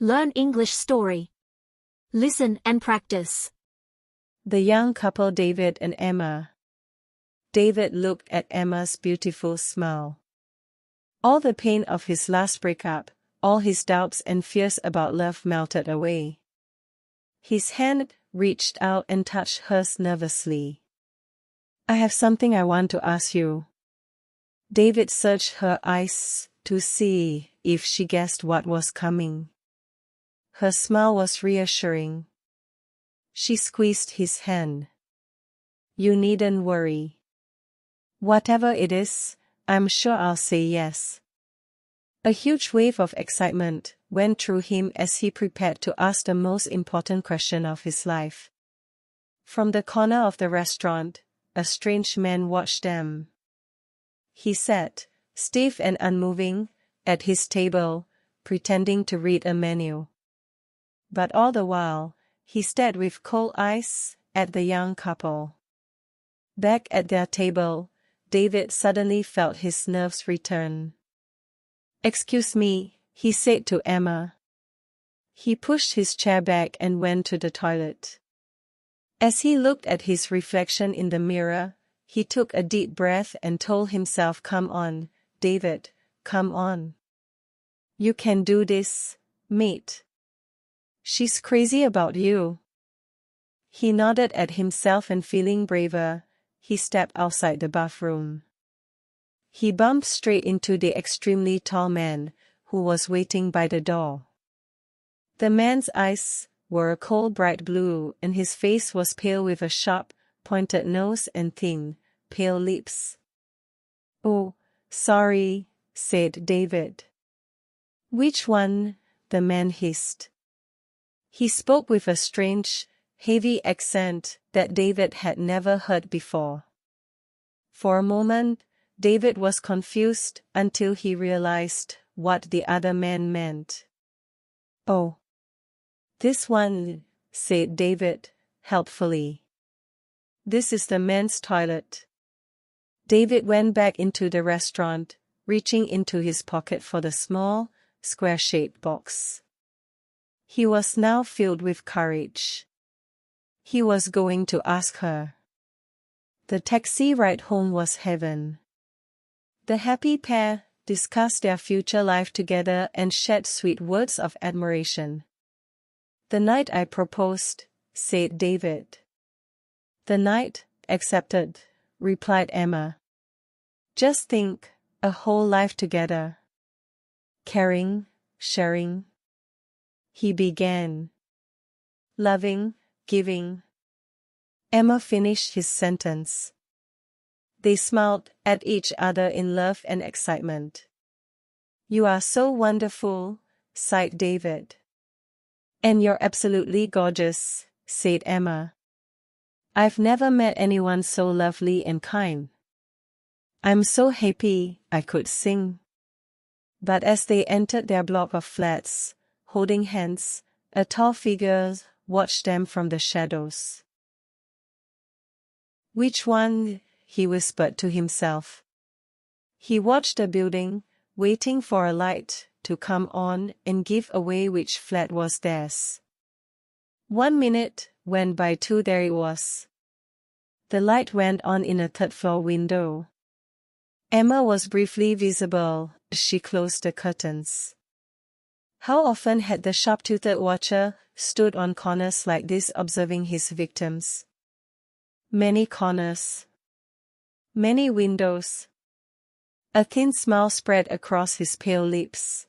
Learn English story. Listen and practice. The young couple David and Emma. David looked at Emma's beautiful smile. All the pain of his last breakup, all his doubts and fears about love melted away. His hand reached out and touched hers nervously. "I have something I want to ask you." David searched her eyes to see if she guessed what was coming. Her smile was reassuring. She squeezed his hand. "You needn't worry. Whatever it is, I'm sure I'll say yes." A huge wave of excitement went through him as he prepared to ask the most important question of his life. From the corner of the restaurant, a strange man watched them. He sat, stiff and unmoving, at his table, pretending to read a menu. But all the while, he stared with cold eyes at the young couple. Back at their table, David suddenly felt his nerves return. "Excuse me," he said to Emma. He pushed his chair back and went to the toilet. As he looked at his reflection in the mirror, he took a deep breath and told himself, "Come on, David, come on. You can do this, mate. She's crazy about you." He nodded at himself and feeling braver, he stepped outside the bathroom. He bumped straight into the extremely tall man, who was waiting by the door. The man's eyes were a cold bright blue and his face was pale with a sharp, pointed nose and thin, pale lips. "Oh, sorry," said David. "Which one?" the man hissed. He spoke with a strange, heavy accent that David had never heard before. For a moment, David was confused until he realized what the other man meant. "Oh, this one," said David, helpfully. "This is the men's toilet." David went back into the restaurant, reaching into his pocket for the small, square-shaped box. He was now filled with courage. He was going to ask her. The taxi ride home was heaven. The happy pair discussed their future life together and shared sweet words of admiration. "The night I proposed," said David. "The night accepted," replied Emma. "Just think, a whole life together. Caring, sharing." He began. "Loving, giving." Emma finished his sentence. They smiled at each other in love and excitement. "You are so wonderful," sighed David. "And you're absolutely gorgeous," said Emma. "I've never met anyone so lovely and kind. I'm so happy I could sing." But as they entered their block of flats, holding hands, a tall figure watched them from the shadows. "Which one?" he whispered to himself. He watched the building, waiting for a light to come on and give away which flat was theirs. 1 minute went by, 2, there it was. The light went on in a third-floor window. Emma was briefly visible as she closed the curtains. How often had the sharp-toothed watcher stood on corners like this observing his victims? Many corners. Many windows. A thin smile spread across his pale lips.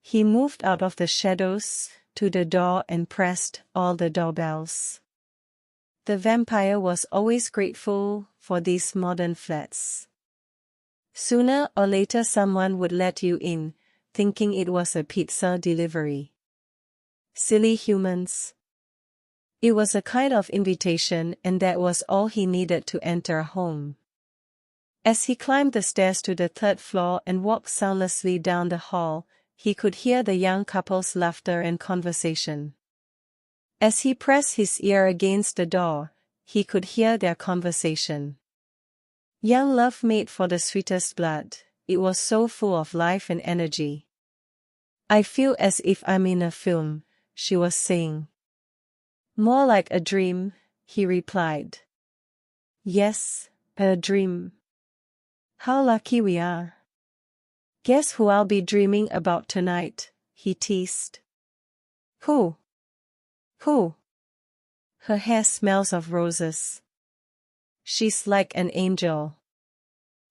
He moved out of the shadows to the door and pressed all the doorbells. The vampire was always grateful for these modern flats. Sooner or later someone would let you in, thinking it was a pizza delivery. Silly humans. It was a kind of invitation, and that was all he needed to enter a home. As he climbed the stairs to the 3rd floor and walked soundlessly down the hall, he could hear the young couple's laughter and conversation. As he pressed his ear against the door, he could hear their conversation. Young love made for the sweetest blood, it was so full of life and energy. I feel as if I'm in a film, she was saying. More like a dream, he replied. Yes, a dream. How lucky we are. Guess who I'll be dreaming about tonight, he teased. Who? Who? Her hair smells of roses. She's like an angel.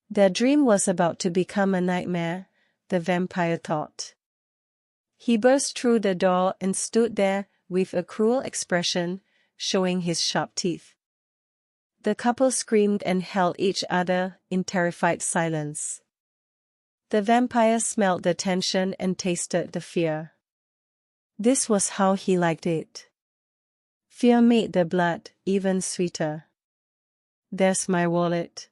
Their dream was about to become a nightmare, the vampire thought. He burst through the door and stood there, with a cruel expression, showing his sharp teeth. The couple screamed and held each other in terrified silence. The vampire smelled the tension and tasted the fear. This was how he liked it. Fear made the blood even sweeter. There's my wallet.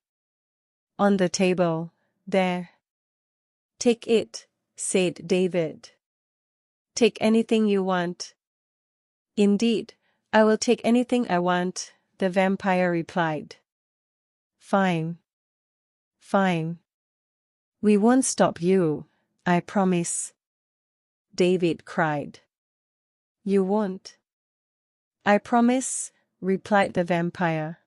On the table, there. Take it, said David. Take anything you want. Indeed, I will take anything I want, the vampire replied. Fine. Fine. We won't stop you, I promise. David cried. You won't? I promise, replied the vampire.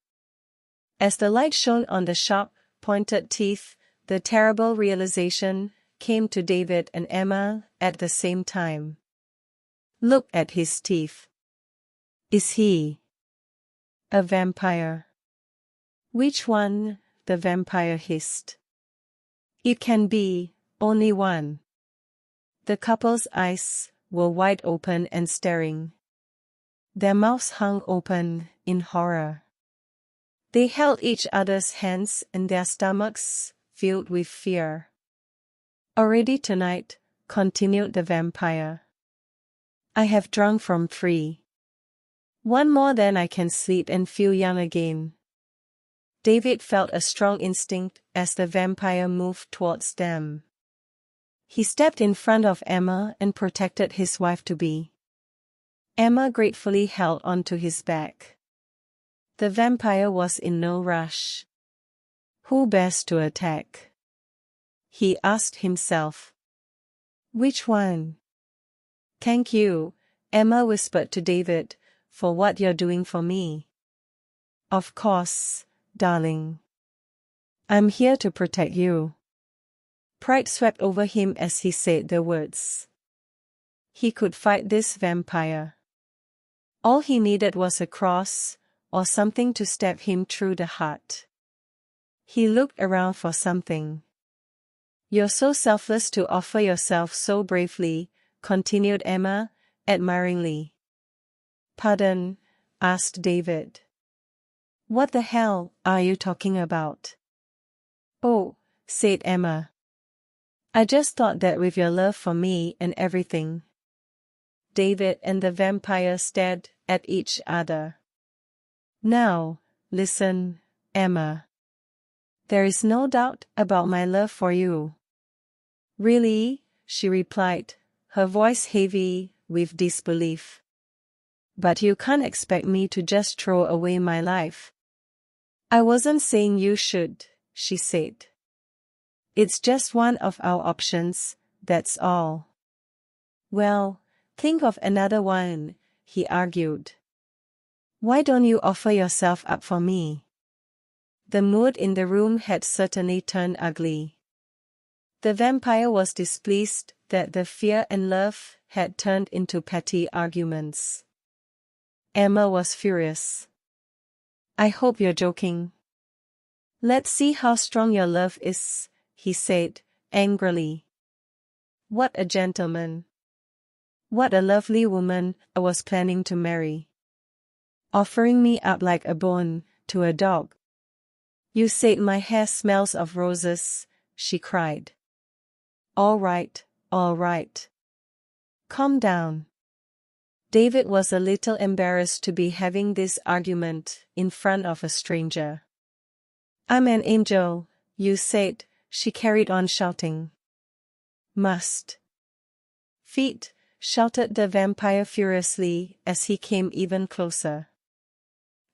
As the light shone on the sharp, pointed teeth, the terrible realization came to David and Emma at the same time. Look at his teeth. Is he a vampire? Which one? The vampire hissed. It can be only one. The couple's eyes were wide open and staring. Their mouths hung open in horror. They held each other's hands and their stomachs filled with fear. Already tonight, continued the vampire. I have drunk from 3. One more than I can sleep and feel young again. David felt a strong instinct as the vampire moved towards them. He stepped in front of Emma and protected his wife-to-be. Emma gratefully held onto his back. The vampire was in no rush. Who best to attack? He asked himself. Which one? Thank you, Emma whispered to David, for what you're doing for me. Of course, darling. I'm here to protect you. Pride swept over him as he said the words. He could fight this vampire. All he needed was a cross, or something to stab him through the heart. He looked around for something. You're so selfless to offer yourself so bravely, continued Emma, admiringly. Pardon? Asked David. What the hell are you talking about? Oh, said Emma. I just thought that with your love for me and everything. David and the vampire stared at each other. Now, listen, Emma. There is no doubt about my love for you. Really? She replied, her voice heavy with disbelief. But you can't expect me to just throw away my life. I wasn't saying you should, she said. It's just one of our options, that's all. Well, think of another one, he argued. Why don't you offer yourself up for me? The mood in the room had certainly turned ugly. The vampire was displeased that the fear and love had turned into petty arguments. Emma was furious. I hope you're joking. Let's see how strong your love is, he said, angrily. What a gentleman. What a lovely woman I was planning to marry. Offering me up like a bone to a dog. You said my hair smells of roses, she cried. All right, all right. Calm down. David was a little embarrassed to be having this argument in front of a stranger. I'm an angel, you said, she carried on shouting. Must. Feet, shouted the vampire furiously as he came even closer.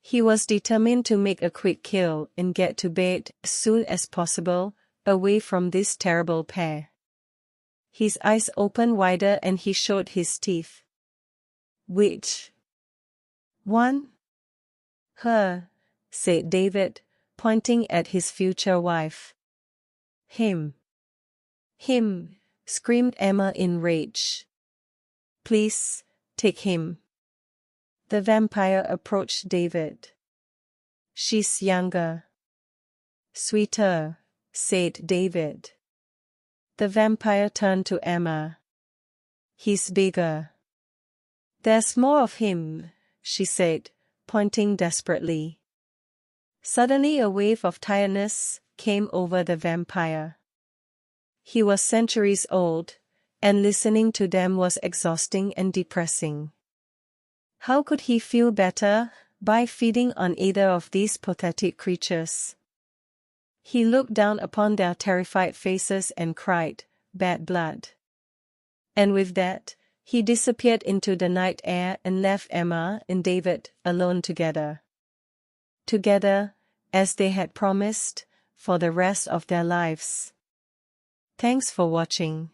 He was determined to make a quick kill and get to bed as soon as possible, away from this terrible pair. His eyes opened wider and he showed his teeth. "Which one?" "Her," said David, pointing at his future wife. "Him." "Him," screamed Emma in rage. "Please, take him." The vampire approached David. "She's younger." "Sweeter," said David. The vampire turned to Emma. "He's bigger." "There's more of him," she said, pointing desperately. Suddenly a wave of tiredness came over the vampire. He was centuries old, and listening to them was exhausting and depressing. How could he feel better by feeding on either of these pathetic creatures? He looked down upon their terrified faces and cried, "Bad blood." And with that, he disappeared into the night air and left Emma and David alone together. Together, as they had promised, for the rest of their lives. Thanks for watching.